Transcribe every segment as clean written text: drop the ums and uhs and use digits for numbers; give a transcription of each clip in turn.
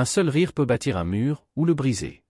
Un seul rire peut bâtir un mur, ou le briser.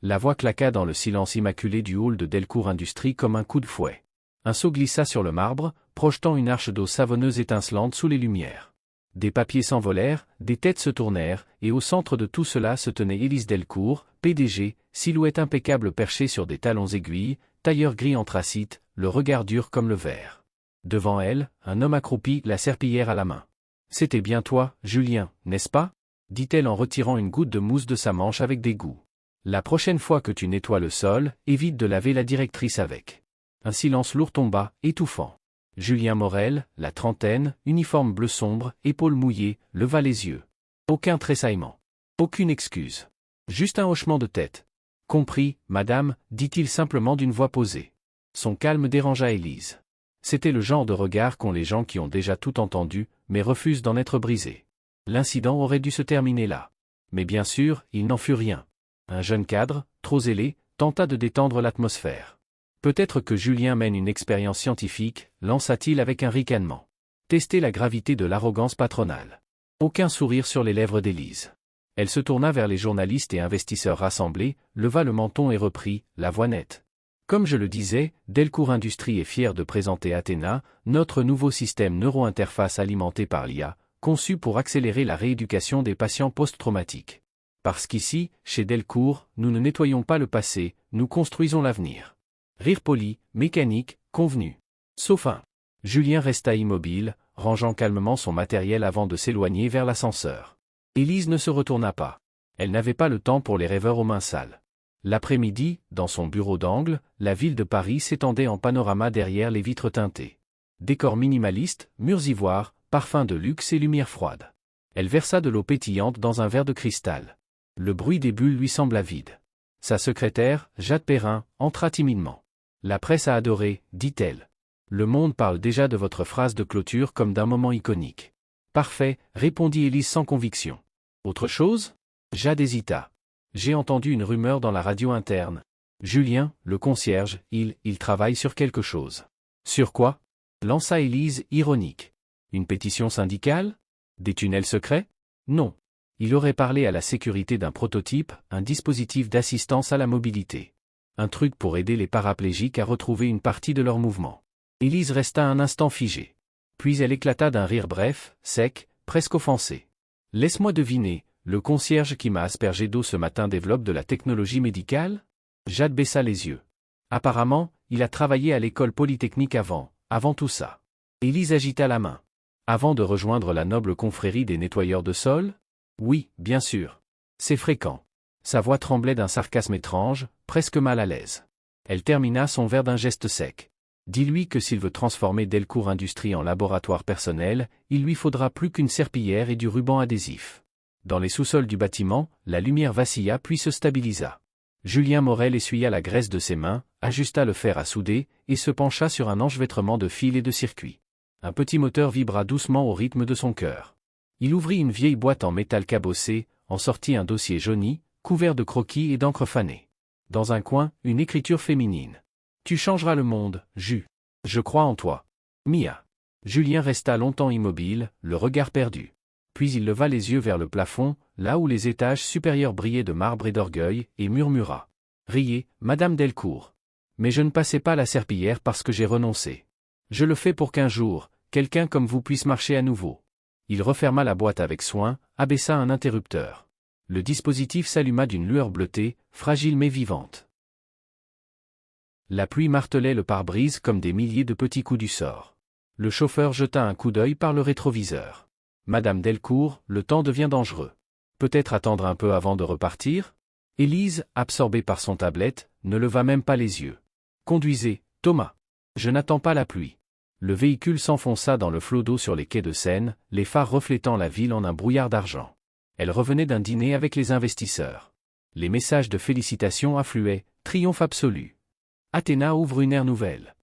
La voix claqua dans le silence immaculé du hall de Delcourt Industries comme un coup de fouet. Un seau glissa sur le marbre, projetant une arche d'eau savonneuse étincelante sous les lumières. Des papiers s'envolèrent, des têtes se tournèrent, et au centre de tout cela se tenait Élise Delcourt, PDG, silhouette impeccable perchée sur des talons aiguilles, tailleur gris anthracite, le regard dur comme le verre. Devant elle, un homme accroupi, la serpillière à la main. « C'était bien toi, Julien, n'est-ce pas ?» dit-elle en retirant une goutte de mousse de sa manche avec dégoût. « La prochaine fois que tu nettoies le sol, évite de laver la directrice avec. » Un silence lourd tomba, étouffant. Julien Morel, la trentaine, uniforme bleu sombre, épaules mouillées, leva les yeux. Aucun tressaillement. Aucune excuse. Juste un hochement de tête. « Compris, madame, » dit-il simplement d'une voix posée. Son calme dérangea Élise. C'était le genre de regard qu'ont les gens qui ont déjà tout entendu, mais refusent d'en être brisés. L'incident aurait dû se terminer là. Mais bien sûr, il n'en fut rien. Un jeune cadre, trop zélé, tenta de détendre l'atmosphère. Peut-être que Julien mène une expérience scientifique, lança-t-il avec un ricanement. Tester la gravité de l'arrogance patronale. Aucun sourire sur les lèvres d'Élise. Elle se tourna vers les journalistes et investisseurs rassemblés, leva le menton et reprit, la voix nette. Comme je le disais, Delcourt Industries est fier de présenter Athéna, notre nouveau système neuro-interface alimenté par l'IA, conçu pour accélérer la rééducation des patients post-traumatiques. Parce qu'ici, chez Delcourt, nous ne nettoyons pas le passé, nous construisons l'avenir. Rire poli, mécanique, convenu. Sauf un. Julien resta immobile, rangeant calmement son matériel avant de s'éloigner vers l'ascenseur. Élise ne se retourna pas. Elle n'avait pas le temps pour les rêveurs aux mains sales. L'après-midi, dans son bureau d'angle, la ville de Paris s'étendait en panorama derrière les vitres teintées. Décor minimaliste, murs ivoires, parfums de luxe et lumière froide. Elle versa de l'eau pétillante dans un verre de cristal. Le bruit des bulles lui sembla vide. Sa secrétaire, Jade Perrin, entra timidement. « La presse a adoré, dit-elle. Le monde parle déjà de votre phrase de clôture comme d'un moment iconique. »« Parfait, » répondit Élise sans conviction. « Autre chose ?» Jade hésita. « J'ai entendu une rumeur dans la radio interne. Julien, le concierge, il travaille sur quelque chose. »« Sur quoi ?» lança Élise, ironique. « Une pétition syndicale ? Des tunnels secrets ? Non. Il aurait parlé à la sécurité d'un prototype, un dispositif d'assistance à la mobilité. Un truc pour aider les paraplégiques à retrouver une partie de leur mouvement. » Élise resta un instant figée. Puis elle éclata d'un rire bref, sec, presque offensé. « Laisse-moi deviner, le concierge qui m'a aspergé d'eau ce matin développe de la technologie médicale ?» Jade baissa les yeux. « Apparemment, il a travaillé à l'école polytechnique avant tout ça. » Élise agita la main. « Avant de rejoindre la noble confrérie des nettoyeurs de sol ? Oui, bien sûr. C'est fréquent. » Sa voix tremblait d'un sarcasme étrange, presque mal à l'aise. Elle termina son verre d'un geste sec. « Dis-lui que s'il veut transformer Delcourt Industries en laboratoire personnel, il lui faudra plus qu'une serpillière et du ruban adhésif. » Dans les sous-sols du bâtiment, la lumière vacilla puis se stabilisa. Julien Morel essuya la graisse de ses mains, ajusta le fer à souder, et se pencha sur un enchevêtrement de fils et de circuits. Un petit moteur vibra doucement au rythme de son cœur. Il ouvrit une vieille boîte en métal cabossé, en sortit un dossier jauni, couvert de croquis et d'encre fanée. Dans un coin, une écriture féminine. « Tu changeras le monde, Ju. Je crois en toi. Mia. » Julien resta longtemps immobile, le regard perdu. Puis il leva les yeux vers le plafond, là où les étages supérieurs brillaient de marbre et d'orgueil, et murmura. « Riez, Madame Delcourt. Mais je ne passais pas la serpillière parce que j'ai renoncé. Je le fais pour qu'un jour, quelqu'un comme vous puisse marcher à nouveau. » Il referma la boîte avec soin, abaissa un interrupteur. Le dispositif s'alluma d'une lueur bleutée, fragile mais vivante. La pluie martelait le pare-brise comme des milliers de petits coups du sort. Le chauffeur jeta un coup d'œil par le rétroviseur. « Madame Delcourt, le temps devient dangereux. Peut-être attendre un peu avant de repartir ?» Élise, absorbée par son tablette, ne leva même pas les yeux. « Conduisez, Thomas. Je n'attends pas la pluie. » Le véhicule s'enfonça dans le flot d'eau sur les quais de Seine, les phares reflétant la ville en un brouillard d'argent. Elle revenait d'un dîner avec les investisseurs. Les messages de félicitations affluaient, triomphe absolu. Athéna ouvre une ère nouvelle.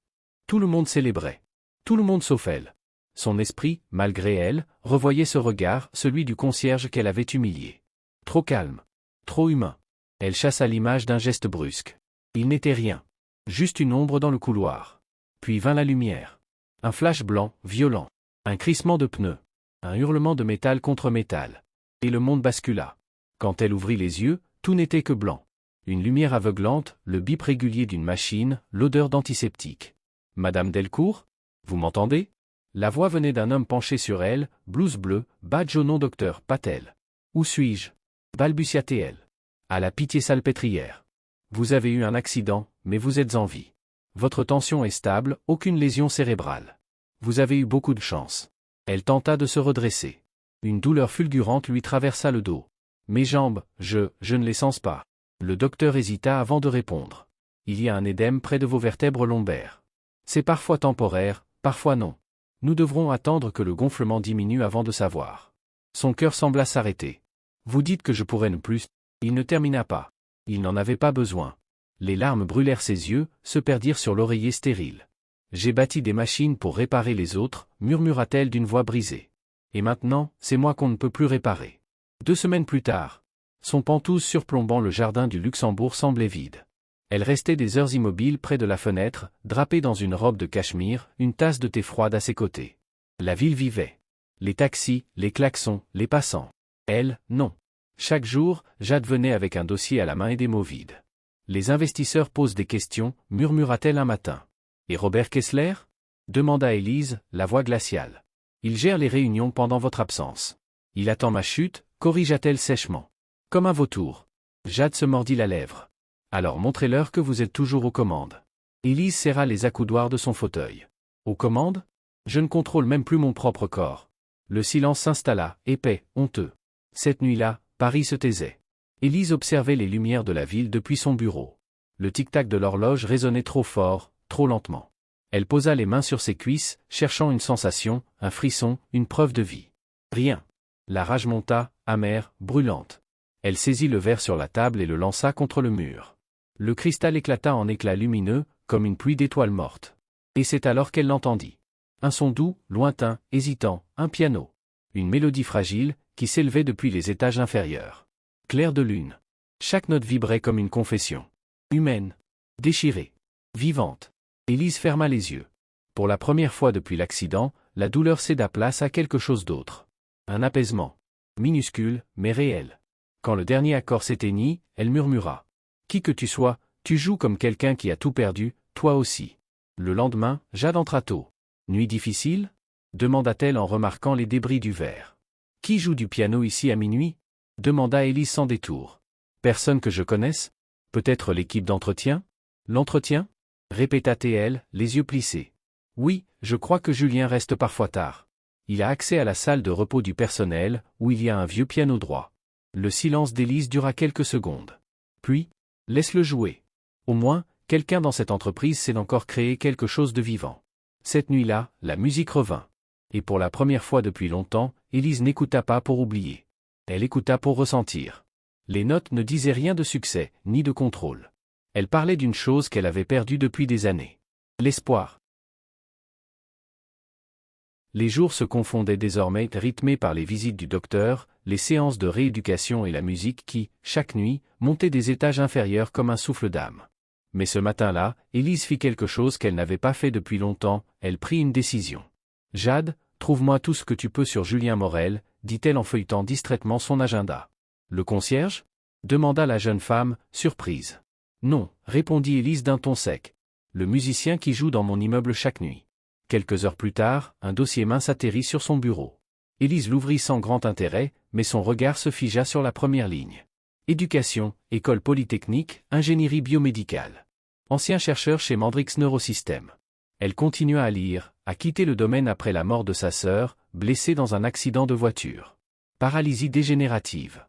Tout le monde célébrait. Tout le monde sauf elle. Son esprit, malgré elle, revoyait ce regard, celui du concierge qu'elle avait humilié. Trop calme. Trop humain. Elle chassa l'image d'un geste brusque. Il n'était rien. Juste une ombre dans le couloir. Puis vint la lumière. Un flash blanc, violent. Un crissement de pneus. Un hurlement de métal contre métal. Et le monde bascula. Quand elle ouvrit les yeux, tout n'était que blanc. Une lumière aveuglante, le bip régulier d'une machine, l'odeur d'antiseptique. « Madame Delcourt ? Vous m'entendez » La voix venait d'un homme penché sur elle, blouse bleue, badge au nom docteur Patel. « Où suis-je » balbutia-t-elle. « À la Pitié-Salpêtrière. Vous avez eu un accident, mais vous êtes en vie. Votre tension est stable, aucune lésion cérébrale. Vous avez eu beaucoup de chance. » Elle tenta de se redresser. Une douleur fulgurante lui traversa le dos. « Mes jambes, je ne les sens pas. » Le docteur hésita avant de répondre. « Il y a un édème près de vos vertèbres lombaires. C'est parfois temporaire, parfois non. Nous devrons attendre que le gonflement diminue avant de savoir. » Son cœur sembla s'arrêter. « Vous dites que je pourrais ne plus... » Il ne termina pas. Il n'en avait pas besoin. Les larmes brûlèrent ses yeux, se perdirent sur l'oreiller stérile. « J'ai bâti des machines pour réparer les autres, murmura-t-elle d'une voix brisée. Et maintenant, c'est moi qu'on ne peut plus réparer. » 2 semaines plus tard, son pentouse surplombant le jardin du Luxembourg semblait vide. Elle restait des heures immobile près de la fenêtre, drapée dans une robe de cachemire, une tasse de thé froide à ses côtés. La ville vivait. Les taxis, les klaxons, les passants. Elle, non. Chaque jour, Jade venait avec un dossier à la main et des mots vides. Les investisseurs posent des questions, murmura-t-elle un matin. Et Robert Kessler ? Demanda Élise, la voix glaciale. Il gère les réunions pendant votre absence. Il attend ma chute, corrigea-t-elle sèchement. Comme un vautour. Jade se mordit la lèvre. Alors montrez-leur que vous êtes toujours aux commandes. Élise serra les accoudoirs de son fauteuil. Aux commandes ? Je ne contrôle même plus mon propre corps. Le silence s'installa, épais, honteux. Cette nuit-là, Paris se taisait. Élise observait les lumières de la ville depuis son bureau. Le tic-tac de l'horloge résonnait trop fort, trop lentement. Elle posa les mains sur ses cuisses, cherchant une sensation, un frisson, une preuve de vie. Rien. La rage monta, amère, brûlante. Elle saisit le verre sur la table et le lança contre le mur. Le cristal éclata en éclats lumineux, comme une pluie d'étoiles mortes. Et c'est alors qu'elle l'entendit. Un son doux, lointain, hésitant, un piano. Une mélodie fragile, qui s'élevait depuis les étages inférieurs. Clair de lune. Chaque note vibrait comme une confession. Humaine. Déchirée. Vivante. Élise ferma les yeux. Pour la première fois depuis l'accident, la douleur céda place à quelque chose d'autre. Un apaisement. Minuscule, mais réel. Quand le dernier accord s'éteignit, elle murmura. « Qui que tu sois, tu joues comme quelqu'un qui a tout perdu, toi aussi. » Le lendemain, Jade entra tôt. « Nuit difficile ?» demanda-t-elle en remarquant les débris du verre. « Qui joue du piano ici à minuit ?» demanda Élise sans détour. « Personne que je connaisse ? Peut-être l'équipe d'entretien ? L'entretien ?» répéta-t-elle, les yeux plissés. « Oui, je crois que Julien reste parfois tard. Il a accès à la salle de repos du personnel, où il y a un vieux piano droit. » Le silence d'Élise dura quelques secondes. Puis, laisse-le jouer. Au moins, quelqu'un dans cette entreprise sait encore créer quelque chose de vivant. Cette nuit-là, la musique revint. Et pour la première fois depuis longtemps, Élise n'écouta pas pour oublier. Elle écouta pour ressentir. Les notes ne disaient rien de succès, ni de contrôle. Elle parlait d'une chose qu'elle avait perdue depuis des années. L'espoir. Les jours se confondaient désormais, rythmés par les visites du docteur, les séances de rééducation et la musique qui, chaque nuit, montait des étages inférieurs comme un souffle d'âme. Mais ce matin-là, Élise fit quelque chose qu'elle n'avait pas fait depuis longtemps, elle prit une décision. « Jade, trouve-moi tout ce que tu peux sur Julien Morel », dit-elle en feuilletant distraitement son agenda. « Le concierge » demanda la jeune femme, surprise. « Non », répondit Élise d'un ton sec. « Le musicien qui joue dans mon immeuble chaque nuit. » Quelques heures plus tard, un dossier mince atterrit sur son bureau. Élise l'ouvrit sans grand intérêt, mais son regard se figea sur la première ligne. Éducation, école polytechnique, ingénierie biomédicale. Ancien chercheur chez Mandrix Neurosystème. Elle continua à lire, a quitté le domaine après la mort de sa sœur, blessée dans un accident de voiture. Paralysie dégénérative.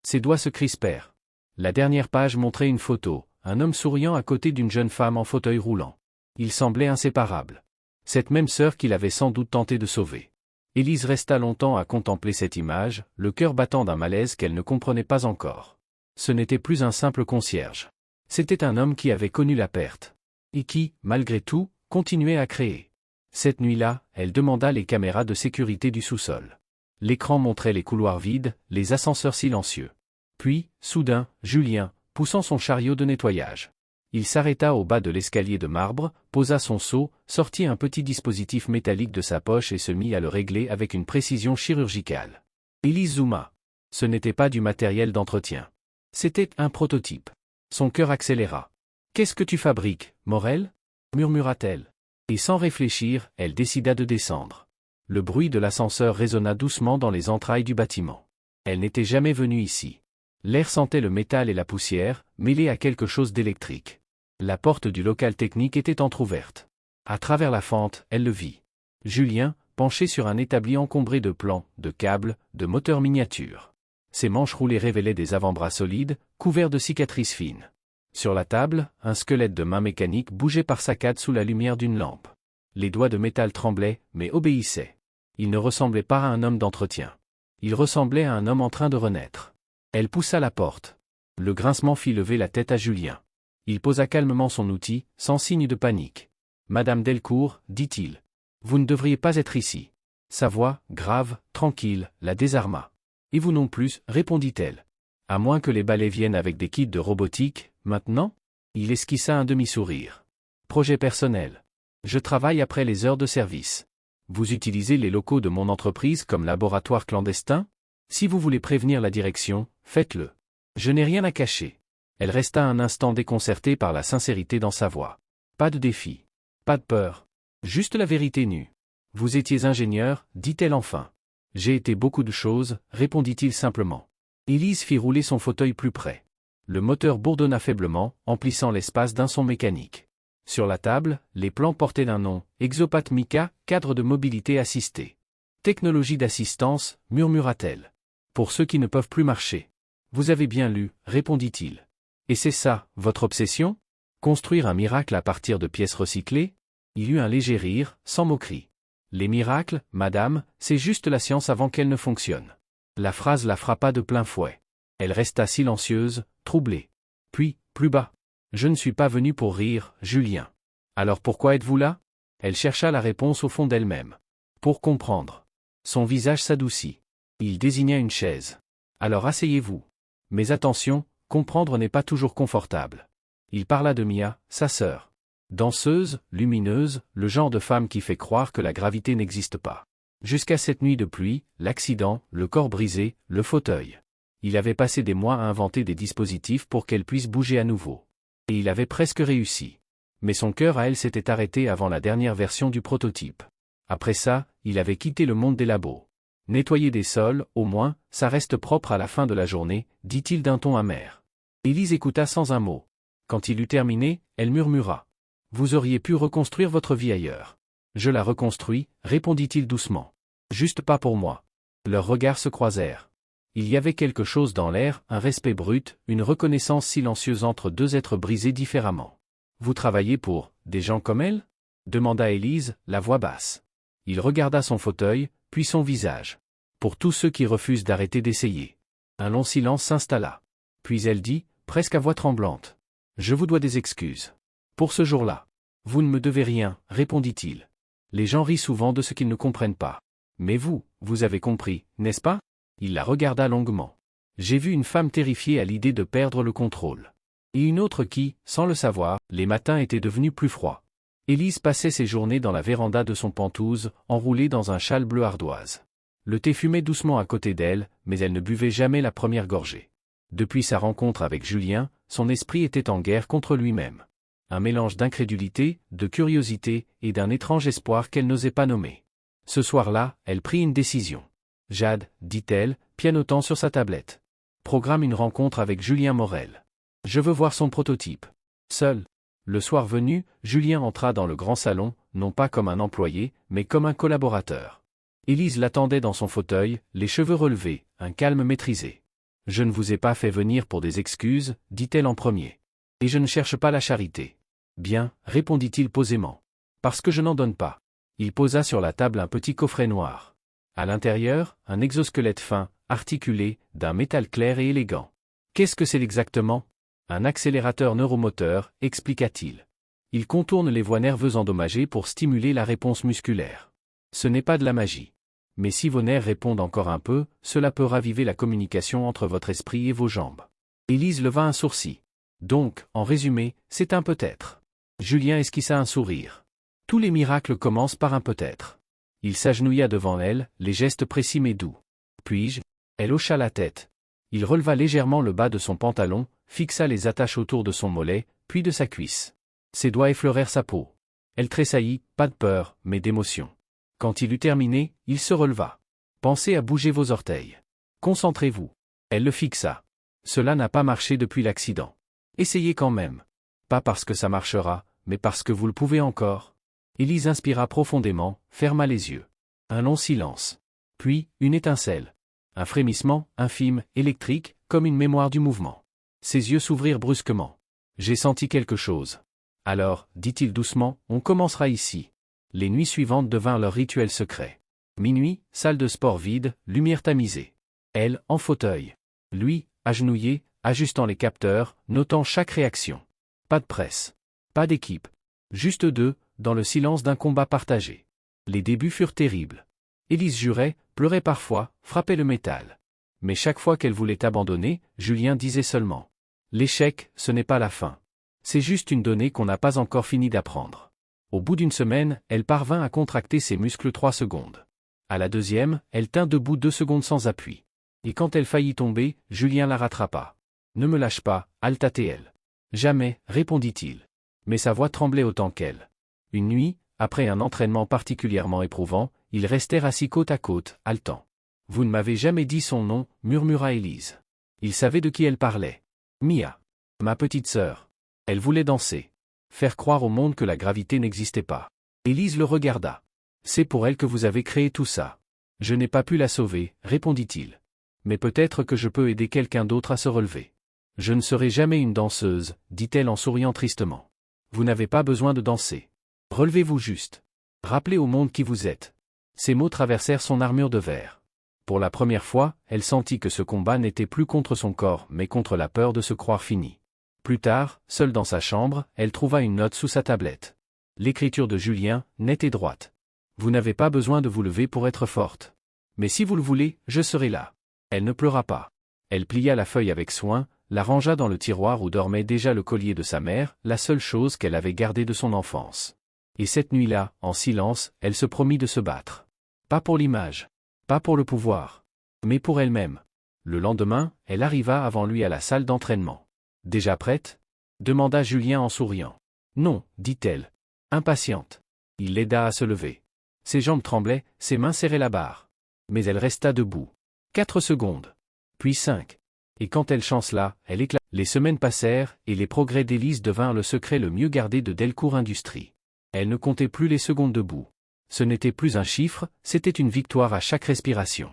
Ses doigts se crispèrent. La dernière page montrait une photo, un homme souriant à côté d'une jeune femme en fauteuil roulant. Ils semblaient inséparables. Cette même sœur qu'il avait sans doute tenté de sauver. Élise resta longtemps à contempler cette image, le cœur battant d'un malaise qu'elle ne comprenait pas encore. Ce n'était plus un simple concierge. C'était un homme qui avait connu la perte. Et qui, malgré tout, continuait à créer. Cette nuit-là, elle demanda les caméras de sécurité du sous-sol. L'écran montrait les couloirs vides, les ascenseurs silencieux. Puis, soudain, Julien, poussant son chariot de nettoyage. Il s'arrêta au bas de l'escalier de marbre, posa son seau, sortit un petit dispositif métallique de sa poche et se mit à le régler avec une précision chirurgicale. Élise zooma. Ce n'était pas du matériel d'entretien. C'était un prototype. Son cœur accéléra. « Qu'est-ce que tu fabriques, Morel ?» murmura-t-elle. Et sans réfléchir, elle décida de descendre. Le bruit de l'ascenseur résonna doucement dans les entrailles du bâtiment. Elle n'était jamais venue ici. L'air sentait le métal et la poussière, mêlés à quelque chose d'électrique. La porte du local technique était entr'ouverte. À travers la fente, elle le vit. Julien, penché sur un établi encombré de plans, de câbles, de moteurs miniatures. Ses manches roulées révélaient des avant-bras solides, couverts de cicatrices fines. Sur la table, un squelette de main mécanique bougeait par saccades sous la lumière d'une lampe. Les doigts de métal tremblaient, mais obéissaient. Il ne ressemblait pas à un homme d'entretien. Il ressemblait à un homme en train de renaître. Elle poussa la porte. Le grincement fit lever la tête à Julien. Il posa calmement son outil, sans signe de panique. « Madame Delcourt, dit-il. Vous ne devriez pas être ici. » Sa voix, grave, tranquille, la désarma. « Et vous non plus, répondit-elle. À moins que les balais viennent avec des kits de robotique, maintenant ?» Il esquissa un demi-sourire. « Projet personnel. Je travaille après les heures de service. Vous utilisez les locaux de mon entreprise comme laboratoire clandestin? Si vous voulez prévenir la direction, faites-le. Je n'ai rien à cacher. » Elle resta un instant déconcertée par la sincérité dans sa voix. Pas de défi. Pas de peur. Juste la vérité nue. « Vous étiez ingénieur, dit-elle enfin. »« J'ai été beaucoup de choses, répondit-il simplement. Élise fit rouler son fauteuil plus près. Le moteur bourdonna faiblement, emplissant l'espace d'un son mécanique. Sur la table, les plans portaient d'un nom, Exopat Mica, cadre de mobilité assistée. Technologie d'assistance, murmura-t-elle. Pour ceux qui ne peuvent plus marcher. Vous avez bien lu, répondit-il. Et c'est ça, votre obsession? Construire un miracle à partir de pièces recyclées? Il eut un léger rire, sans moquerie. Les miracles, madame, c'est juste la science avant qu'elle ne fonctionne. La phrase la frappa de plein fouet. Elle resta silencieuse, troublée. Puis, plus bas. Je ne suis pas venu pour rire, Julien. Alors pourquoi êtes-vous là? Elle chercha la réponse au fond d'elle-même. Pour comprendre. Son visage s'adoucit. Il désigna une chaise. Alors asseyez-vous. Mais attention, comprendre n'est pas toujours confortable. Il parla de Mia, sa sœur. Danseuse, lumineuse, le genre de femme qui fait croire que la gravité n'existe pas. Jusqu'à cette nuit de pluie, l'accident, le corps brisé, le fauteuil. Il avait passé des mois à inventer des dispositifs pour qu'elle puisse bouger à nouveau. Et il avait presque réussi. Mais son cœur à elle s'était arrêté avant la dernière version du prototype. Après ça, il avait quitté le monde des labos. Nettoyer des sols, au moins, ça reste propre à la fin de la journée, dit-il d'un ton amer. Élise écouta sans un mot. Quand il eut terminé, elle murmura. Vous auriez pu reconstruire votre vie ailleurs. Je la reconstruis, répondit-il doucement. Juste pas pour moi. Leurs regards se croisèrent. Il y avait quelque chose dans l'air, un respect brut, une reconnaissance silencieuse entre deux êtres brisés différemment. Vous travaillez pour des gens comme elle? Demanda Élise, la voix basse. Il regarda son fauteuil, puis son visage. Pour tous ceux qui refusent d'arrêter d'essayer. Un long silence s'installa. Puis elle dit, presque à voix tremblante. Je vous dois des excuses. Pour ce jour-là. Vous ne me devez rien, répondit-il. Les gens rient souvent de ce qu'ils ne comprennent pas. Mais vous avez compris, n'est-ce pas? Il la regarda longuement. J'ai vu une femme terrifiée à l'idée de perdre le contrôle. Et une autre qui, sans le savoir, les matins étaient devenus plus froids. Élise passait ses journées dans la véranda de son Penthouse, enroulée dans un châle bleu ardoise. Le thé fumait doucement à côté d'elle, mais elle ne buvait jamais la première gorgée. Depuis sa rencontre avec Julien, son esprit était en guerre contre lui-même. Un mélange d'incrédulité, de curiosité, et d'un étrange espoir qu'elle n'osait pas nommer. Ce soir-là, elle prit une décision. Jade, dit-elle, pianotant sur sa tablette. Programme une rencontre avec Julien Morel. Je veux voir son prototype. Seul. Le soir venu, Julien entra dans le grand salon, non pas comme un employé, mais comme un collaborateur. Élise l'attendait dans son fauteuil, les cheveux relevés, un calme maîtrisé. Je ne vous ai pas fait venir pour des excuses, dit-elle en premier. Et je ne cherche pas la charité. Bien, répondit-il posément. Parce que je n'en donne pas. Il posa sur la table un petit coffret noir. À l'intérieur, un exosquelette fin, articulé, d'un métal clair et élégant. Qu'est-ce que c'est exactement? Un accélérateur neuromoteur, expliqua-t-il. Il contourne les voies nerveuses endommagées pour stimuler la réponse musculaire. Ce n'est pas de la magie. Mais si vos nerfs répondent encore un peu, cela peut raviver la communication entre votre esprit et vos jambes. Élise leva un sourcil. Donc, en résumé, c'est un peut-être. Julien esquissa un sourire. Tous les miracles commencent par un peut-être. Il s'agenouilla devant elle, les gestes précis mais doux. Puis-je? Elle hocha la tête. Il releva légèrement le bas de son pantalon, fixa les attaches autour de son mollet, puis de sa cuisse. Ses doigts effleurèrent sa peau. Elle tressaillit, pas de peur, mais d'émotion. Quand il eut terminé, il se releva. Pensez à bouger vos orteils. Concentrez-vous. Elle le fixa. Cela n'a pas marché depuis l'accident. Essayez quand même. Pas parce que ça marchera, mais parce que vous le pouvez encore. Élise inspira profondément, ferma les yeux. Un long silence. Puis, une étincelle. Un frémissement, infime, électrique, comme une mémoire du mouvement. Ses yeux s'ouvrirent brusquement. J'ai senti quelque chose. Alors, dit-il doucement, on commencera ici. Les nuits suivantes devinrent leur rituel secret. Minuit, salle de sport vide, lumière tamisée. Elle, en fauteuil. Lui, agenouillé, ajustant les capteurs, notant chaque réaction. Pas de presse. Pas d'équipe. Juste deux, dans le silence d'un combat partagé. Les débuts furent terribles. Élise jurait, pleurait parfois, frappait le métal. Mais chaque fois qu'elle voulait abandonner, Julien disait seulement. L'échec, ce n'est pas la fin. C'est juste une donnée qu'on n'a pas encore fini d'apprendre. Au bout d'une semaine, elle parvint à contracter ses muscles 3 secondes. À la deuxième, elle tint debout 2 secondes sans appui. Et quand elle faillit tomber, Julien la rattrapa. Ne me lâche pas, haltatait-elle. Jamais, répondit-il. Mais sa voix tremblait autant qu'elle. Une nuit, après un entraînement particulièrement éprouvant, ils restèrent assis côte à côte, haletants. Vous ne m'avez jamais dit son nom, murmura Élise. Il savait de qui elle parlait. Mia. Ma petite sœur. Elle voulait danser. Faire croire au monde que la gravité n'existait pas. Élise le regarda. C'est pour elle que vous avez créé tout ça. Je n'ai pas pu la sauver, répondit-il. Mais peut-être que je peux aider quelqu'un d'autre à se relever. Je ne serai jamais une danseuse, dit-elle en souriant tristement. Vous n'avez pas besoin de danser. Relevez-vous juste. Rappelez au monde qui vous êtes. Ces mots traversèrent son armure de verre. Pour la première fois, elle sentit que ce combat n'était plus contre son corps, mais contre la peur de se croire finie. Plus tard, seule dans sa chambre, elle trouva une note sous sa tablette. L'écriture de Julien, nette et droite. Vous n'avez pas besoin de vous lever pour être forte. Mais si vous le voulez, je serai là. Elle ne pleura pas. Elle plia la feuille avec soin, la rangea dans le tiroir où dormait déjà le collier de sa mère, la seule chose qu'elle avait gardée de son enfance. Et cette nuit-là, en silence, elle se promit de se battre. Pas pour l'image. Pas pour le pouvoir. Mais pour elle-même. Le lendemain, elle arriva avant lui à la salle d'entraînement. Déjà prête ? Demanda Julien en souriant. Non, dit-elle. Impatiente. Il l'aida à se lever. Ses jambes tremblaient, ses mains serraient la barre. Mais elle resta debout. 4 secondes. Puis 5. Et quand elle chancela, elle éclata. Les semaines passèrent, et les progrès d'Élise devinrent le secret le mieux gardé de Delcourt Industries. Elle ne comptait plus les secondes debout. Ce n'était plus un chiffre, c'était une victoire à chaque respiration.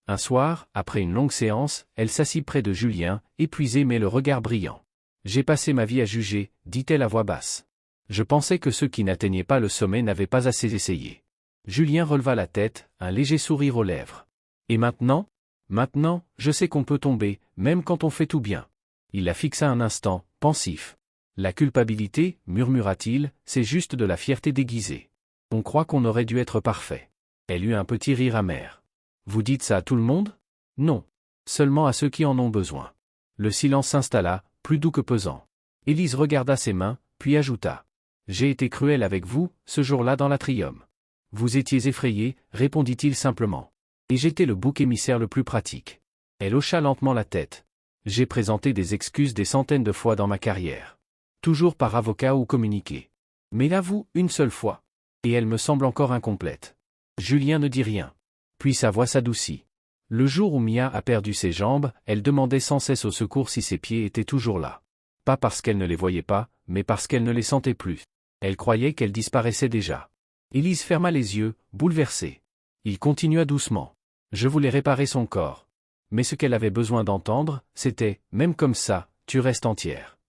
Un soir, après une longue séance, elle s'assit près de Julien, épuisée mais le regard brillant. J'ai passé ma vie à juger, dit-elle à voix basse. Je pensais que ceux qui n'atteignaient pas le sommet n'avaient pas assez essayé. Julien releva la tête, un léger sourire aux lèvres. Et maintenant ? Maintenant, je sais qu'on peut tomber, même quand on fait tout bien. Il la fixa un instant, pensif. La culpabilité, murmura-t-il, c'est juste de la fierté déguisée. On croit qu'on aurait dû être parfait. Elle eut un petit rire amer. Vous dites ça à tout le monde ? Non. Seulement à ceux qui en ont besoin. Le silence s'installa, plus doux que pesant. Élise regarda ses mains, puis ajouta. J'ai été cruel avec vous, ce jour-là dans l'atrium. Vous étiez effrayé, répondit-il simplement. Et j'étais le bouc émissaire le plus pratique. Elle hocha lentement la tête. J'ai présenté des excuses des centaines de fois dans ma carrière. Toujours par avocat ou communiqué. Mais là vous, une seule fois. Et elle me semble encore incomplète. Julien ne dit rien. Puis sa voix s'adoucit. Le jour où Mia a perdu ses jambes, elle demandait sans cesse au secours si ses pieds étaient toujours là. Pas parce qu'elle ne les voyait pas, mais parce qu'elle ne les sentait plus. Elle croyait qu'elle disparaissait déjà. Élise ferma les yeux, bouleversée. Il continua doucement. Je voulais réparer son corps. Mais ce qu'elle avait besoin d'entendre, c'était, même comme ça, tu restes entière.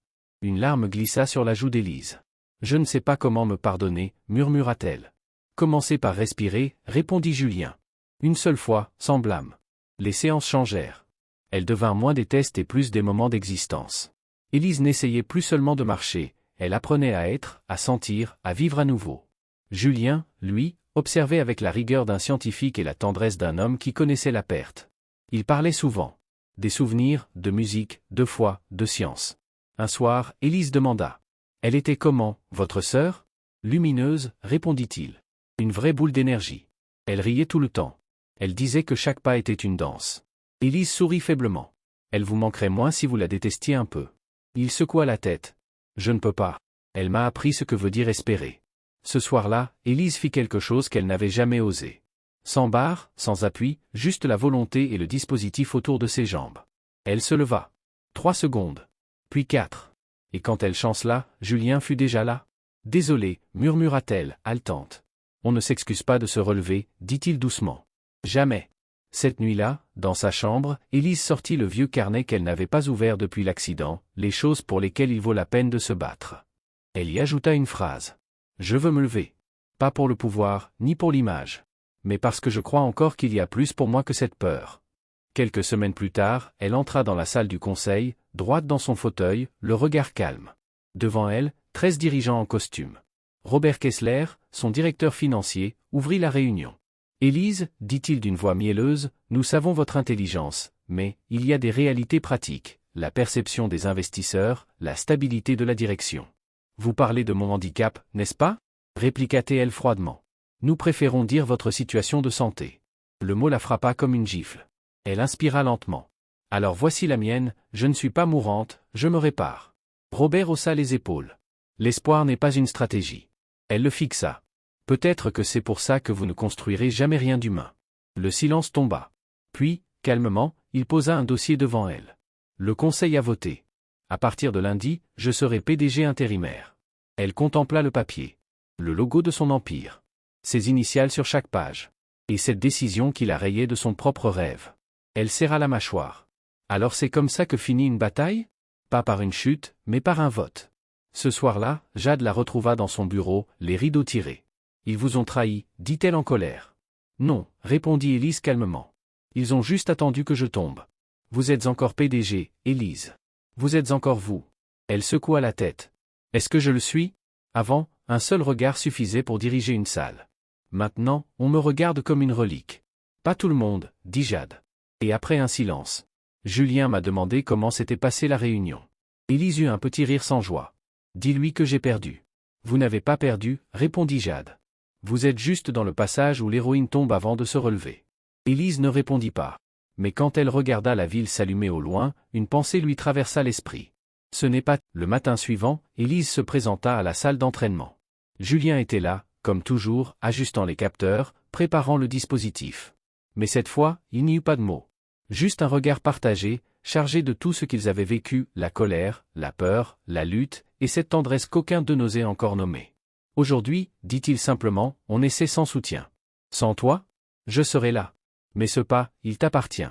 Une larme glissa sur la joue d'Élise. Je ne sais pas comment me pardonner, murmura-t-elle. Commencez par respirer, répondit Julien. Une seule fois, sans blâme. Les séances changèrent. Elles devinrent moins des tests et plus des moments d'existence. Élise n'essayait plus seulement de marcher, elle apprenait à être, à sentir, à vivre à nouveau. Julien, lui, observait avec la rigueur d'un scientifique et la tendresse d'un homme qui connaissait la perte. Il parlait souvent. Des souvenirs, de musique, de foi, de science. Un soir, Élise demanda. Elle était comment, votre sœur ? Lumineuse, répondit-il. Une vraie boule d'énergie. Elle riait tout le temps. Elle disait que chaque pas était une danse. Élise sourit faiblement. Elle vous manquerait moins si vous la détestiez un peu. Il secoua la tête. Je ne peux pas. Elle m'a appris ce que veut dire espérer. Ce soir-là, Élise fit quelque chose qu'elle n'avait jamais osé. Sans barre, sans appui, juste la volonté et le dispositif autour de ses jambes. Elle se leva. 3 secondes. Puis 4. Et quand elle chancela, Julien fut déjà là. Désolé, murmura-t-elle, haletante. On ne s'excuse pas de se relever, dit-il doucement. Jamais. Cette nuit-là, dans sa chambre, Élise sortit le vieux carnet qu'elle n'avait pas ouvert depuis l'accident, les choses pour lesquelles il vaut la peine de se battre. Elle y ajouta une phrase. Je veux me lever. Pas pour le pouvoir, ni pour l'image. Mais parce que je crois encore qu'il y a plus pour moi que cette peur. Quelques semaines plus tard, elle entra dans la salle du conseil, droite dans son fauteuil, le regard calme. Devant elle, 13 dirigeants en costume. Robert Kessler, son directeur financier, ouvrit la réunion. Élise, dit-il d'une voix mielleuse, nous savons votre intelligence, mais il y a des réalités pratiques, la perception des investisseurs, la stabilité de la direction. Vous parlez de mon handicap, n'est-ce pas? Répliqua-t-elle froidement. Nous préférons dire votre situation de santé. Le mot la frappa comme une gifle. Elle inspira lentement. Alors voici la mienne, je ne suis pas mourante, je me répare. Robert haussa les épaules. L'espoir n'est pas une stratégie. Elle le fixa. Peut-être que c'est pour ça que vous ne construirez jamais rien d'humain. Le silence tomba. Puis, calmement, il posa un dossier devant elle. Le conseil a voté. À partir de lundi, je serai PDG intérimaire. Elle contempla le papier. Le logo de son empire. Ses initiales sur chaque page. Et cette décision qui la rayait de son propre rêve. Elle serra la mâchoire. Alors c'est comme ça que finit une bataille? Pas par une chute, mais par un vote. Ce soir-là, Jade la retrouva dans son bureau, les rideaux tirés. Ils vous ont trahi, dit-elle en colère. Non, répondit Élise calmement. Ils ont juste attendu que je tombe. Vous êtes encore PDG, Élise. Vous êtes encore vous. Elle secoua la tête. Est-ce que je le suis? Avant, un seul regard suffisait pour diriger une salle. Maintenant, on me regarde comme une relique. Pas tout le monde, dit Jade. Et après un silence. Julien m'a demandé comment s'était passée la réunion. Élise eut un petit rire sans joie. Dis-lui que j'ai perdu. Vous n'avez pas perdu, répondit Jade. Vous êtes juste dans le passage où l'héroïne tombe avant de se relever. Élise ne répondit pas. Mais quand elle regarda la ville s'allumer au loin, une pensée lui traversa l'esprit. Ce n'est pas... Le matin suivant, Élise se présenta à la salle d'entraînement. Julien était là, comme toujours, ajustant les capteurs, préparant le dispositif. Mais cette fois, il n'y eut pas de mots. Juste un regard partagé, chargé de tout ce qu'ils avaient vécu, la colère, la peur, la lutte, et cette tendresse qu'aucun d'eux n'osait encore nommer. Aujourd'hui, dit-il simplement, on essaie sans soutien. Sans toi? Je serai là. Mais ce pas, il t'appartient.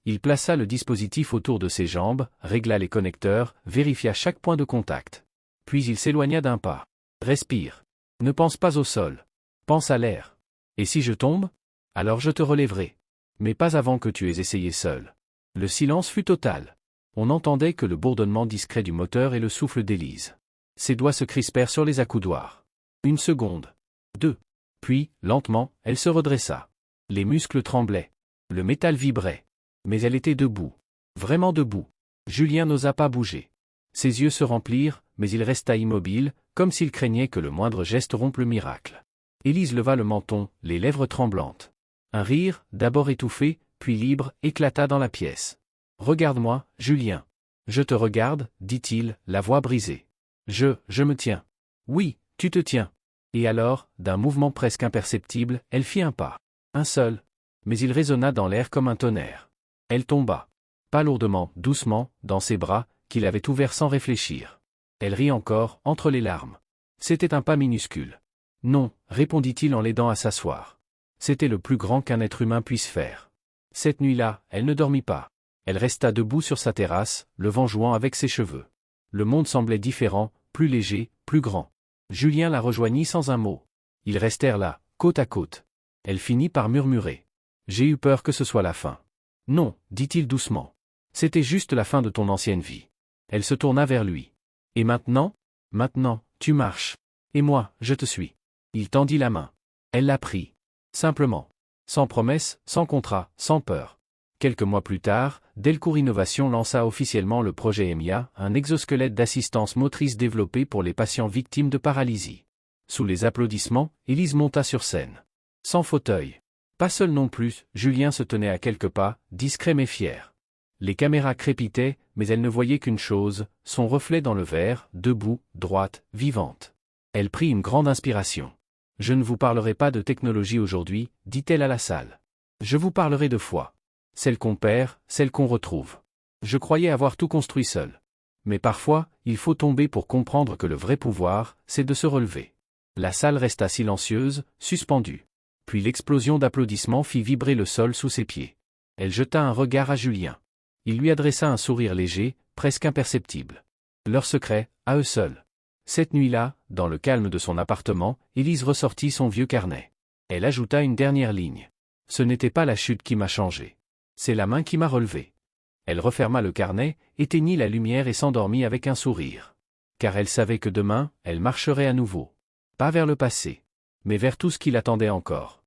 Il plaça le dispositif autour de ses jambes, régla les connecteurs, vérifia chaque point de contact. Puis il s'éloigna d'un pas. Respire. Ne pense pas au sol. Pense à l'air. Et si je tombe? Alors je te relèverai. Mais pas avant que tu aies essayé seul. Le silence fut total. On n'entendait que le bourdonnement discret du moteur et le souffle d'Élise. Ses doigts se crispèrent sur les accoudoirs. 1 seconde. 2. Puis, lentement, elle se redressa. Les muscles tremblaient. Le métal vibrait. Mais elle était debout. Vraiment debout. Julien n'osa pas bouger. Ses yeux se remplirent, mais il resta immobile, comme s'il craignait que le moindre geste rompe le miracle. Élise leva le menton, les lèvres tremblantes. Un rire, d'abord étouffé, puis libre, éclata dans la pièce. « Regarde-moi, Julien. »« Je te regarde, » dit-il, la voix brisée. « Je me tiens. »« Oui, tu te tiens. » Et alors, d'un mouvement presque imperceptible, elle fit un pas. Un seul. Mais il résonna dans l'air comme un tonnerre. Elle tomba. Pas lourdement, doucement, dans ses bras, qu'il avait ouverts sans réfléchir. Elle rit encore, entre les larmes. C'était un pas minuscule. « Non, » répondit-il en l'aidant à s'asseoir. C'était le plus grand qu'un être humain puisse faire. Cette nuit-là, elle ne dormit pas. Elle resta debout sur sa terrasse, le vent jouant avec ses cheveux. Le monde semblait différent, plus léger, plus grand. Julien la rejoignit sans un mot. Ils restèrent là, côte à côte. Elle finit par murmurer. « J'ai eu peur que ce soit la fin. »« Non, » dit-il doucement. « C'était juste la fin de ton ancienne vie. » Elle se tourna vers lui. « Et maintenant? Maintenant, tu marches. Et moi, je te suis. » Il tendit la main. Elle la prit. Simplement. Sans promesse, sans contrat, sans peur. Quelques mois plus tard, Delcourt Innovation lança officiellement le projet EMIA, un exosquelette d'assistance motrice développé pour les patients victimes de paralysie. Sous les applaudissements, Élise monta sur scène. Sans fauteuil. Pas seul non plus, Julien se tenait à quelques pas, discret mais fier. Les caméras crépitaient, mais elle ne voyait qu'une chose, son reflet dans le verre, debout, droite, vivante. Elle prit une grande inspiration. « Je ne vous parlerai pas de technologie aujourd'hui, dit-elle à la salle. Je vous parlerai de foi. Celle qu'on perd, celle qu'on retrouve. Je croyais avoir tout construit seul. Mais parfois, il faut tomber pour comprendre que le vrai pouvoir, c'est de se relever. » La salle resta silencieuse, suspendue. Puis l'explosion d'applaudissements fit vibrer le sol sous ses pieds. Elle jeta un regard à Julien. Il lui adressa un sourire léger, presque imperceptible. Leur secret, à eux seuls. Cette nuit-là, dans le calme de son appartement, Élise ressortit son vieux carnet. Elle ajouta une dernière ligne. « Ce n'était pas la chute qui m'a changé. C'est la main qui m'a relevé. » Elle referma le carnet, éteignit la lumière et s'endormit avec un sourire. Car elle savait que demain, elle marcherait à nouveau. Pas vers le passé, mais vers tout ce qui l'attendait encore.